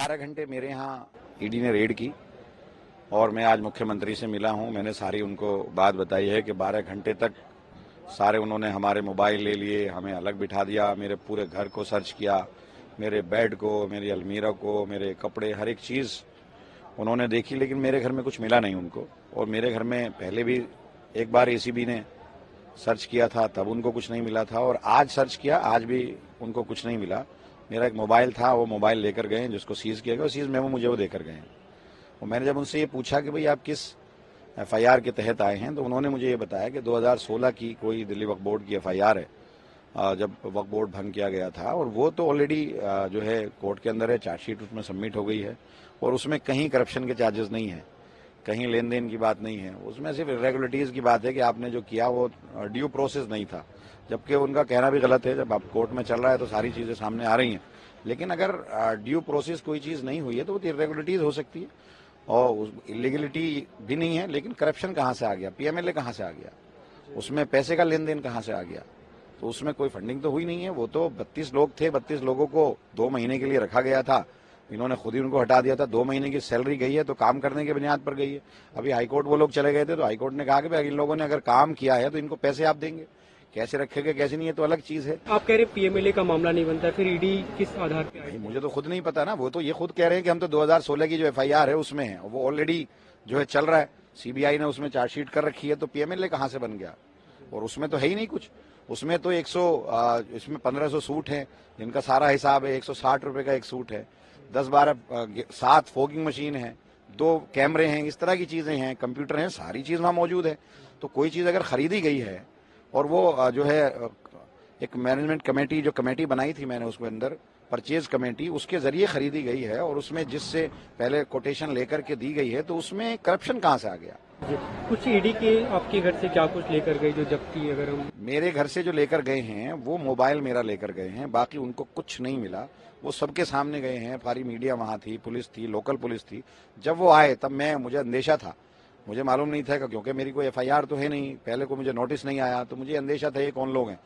12 घंटे मेरे यहाँ ईडी ने रेड की और मैं आज मुख्यमंत्री से मिला हूँ। मैंने सारी उनको बात बताई है कि 12 घंटे तक सारे उन्होंने हमारे मोबाइल ले लिए, हमें अलग बिठा दिया, मेरे पूरे घर को सर्च किया, मेरे बेड को, मेरी अलमीरा को, मेरे कपड़े, हर एक चीज़ उन्होंने देखी, लेकिन मेरे घर में कुछ मिला नहीं उनको। और मेरे घर में पहले भी एक बार एसीबी ने सर्च किया था, तब उनको कुछ नहीं मिला था, और आज सर्च किया, आज भी उनको कुछ नहीं मिला। मेरा एक मोबाइल था, वो मोबाइल लेकर गए, जिसको सीज किया गया, सीज मेमो मुझे वो देकर गए। और मैंने जब उनसे ये पूछा कि भाई आप किस एफआईआर के तहत आए हैं, तो उन्होंने मुझे ये बताया कि 2016 की कोई दिल्ली वक्फ बोर्ड की एफआईआर है, जब वक्फ बोर्ड भंग किया गया था, और वो तो ऑलरेडी जो है कोर्ट के अंदर है, चार्जशीट उसमें सबमिट हो गई है, और उसमें कहीं करप्शन के चार्जेस नहीं है, कहीं लेन देन की बात नहीं है, उसमें सिर्फ इरेगुलरिटीज की बात है कि आपने जो किया वो ड्यू प्रोसेस नहीं था। जबकि उनका कहना भी गलत है, जब आप कोर्ट में चल रहा है तो सारी चीजें सामने आ रही हैं, लेकिन अगर ड्यू प्रोसेस कोई चीज नहीं हुई है तो वो इरेगुलरिटीज हो सकती है, और इलीगलिटी भी नहीं है। लेकिन करप्शन कहाँ से आ गया, पीएमएलए कहाँ से आ गया, उसमें पैसे का लेन देन कहाँ से आ गया, तो उसमें कोई फंडिंग तो हुई नहीं है। वो तो 32 लोग थे, 32 लोगों को 2 महीने के लिए रखा गया था, इन्होंने खुद ही उनको हटा दिया था। 2 महीने की सैलरी गई है तो काम करने की बुनियाद पर गई है। अभी हाईकोर्ट वो लोग चले गए थे, तो हाईकोर्ट ने कहा कि भाई इन लोगों ने अगर काम किया है तो इनको पैसे आप देंगे, कैसे रखेंगे कैसे नहीं है तो अलग चीज है। आप कह रहे पीएमएलए का मामला नहीं बनता, फिर ईडी किस आधार पे आई? मुझे तो खुद नहीं पता ना, वो तो ये खुद कह रहे हैं कि हम तो 2016 की जो एफआईआर है उसमें है, वो ऑलरेडी जो है चल रहा है, सीबीआई ने उसमें चार्जशीट कर रखी है, तो पीएमएलए कहाँ से बन गया, और उसमें तो है ही नहीं कुछ। उसमें तो इसमें 1500 सूट हैं, जिनका सारा हिसाब है, 160 रुपए का एक सूट है, 10-12 7 फोगिंग मशीन है, 2 कैमरे हैं, इस तरह की चीजें हैं, कंप्यूटर हैं, सारी चीज वहां मौजूद है। तो कोई चीज अगर खरीदी गई है, और वो जो है एक मैनेजमेंट कमेटी, जो कमेटी बनाई थी मैंने उसके अंदर, परचेज कमेटी, उसके जरिए खरीदी गई है, और उसमें जिससे पहले कोटेशन लेकर के दी गई है, तो उसमें करप्शन कहाँ से आ गया। जी। कुछ ईडी के आपके घर से क्या कुछ लेकर गए जो जब्ती, अगर हम मेरे घर से जो लेकर गए हैं वो मोबाइल मेरा लेकर गए हैं, बाकी उनको कुछ नहीं मिला। वो सबके सामने गए हैं, सारी मीडिया वहां थी, पुलिस थी, लोकल पुलिस थी। जब वो आए तब मुझे अंदेशा था, मुझे मालूम नहीं था, क्योंकि मेरी कोई एफआईआर तो है नहीं, पहले को मुझे नोटिस नहीं आया, तो मुझे अंदेशा था ये कौन लोग हैं।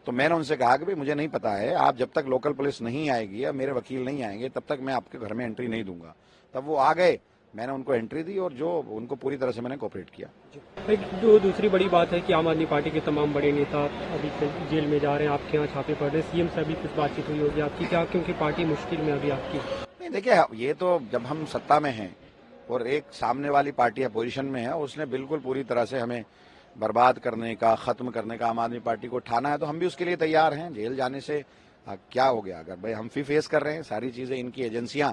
तो मैंने उनसे कहा कि भाई मुझे नहीं पता है, आप जब तक लोकल पुलिस नहीं आएगी या मेरे वकील नहीं आएंगे तब तक मैं आपके घर में एंट्री नहीं दूंगा। तब वो आ गए, मैंने उनको एंट्री दी, और जो उनको पूरी तरह से मैंने कोऑपरेट किया। एक जो दूसरी बड़ी बात है कि आम आदमी पार्टी के तमाम बड़े नेता अभी जेल में जा रहे हैं, आपके यहाँ छापे पड़ रहे हैं, सीएम से अभी कुछ बातचीत हुई होगी आपकी क्या, क्योंकि पार्टी मुश्किल में अभी आपकी? नहीं, देखिए, ये तो जब हम सत्ता में हैं और एक सामने वाली पार्टी अपोजिशन में है, उसने बिल्कुल पूरी तरह से हमें बर्बाद करने का, खत्म करने का आम आदमी पार्टी को ठाना है, तो हम भी उसके लिए तैयार हैं। जेल जाने से क्या हो गया, अगर भाई हम भी फेस कर रहे हैं, सारी चीजें इनकी एजेंसियां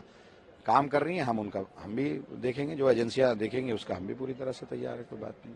काम कर रही हैं, हम भी देखेंगे, जो एजेंसियां देखेंगे उसका हम भी पूरी तरह से तैयार है, कोई बात नहीं।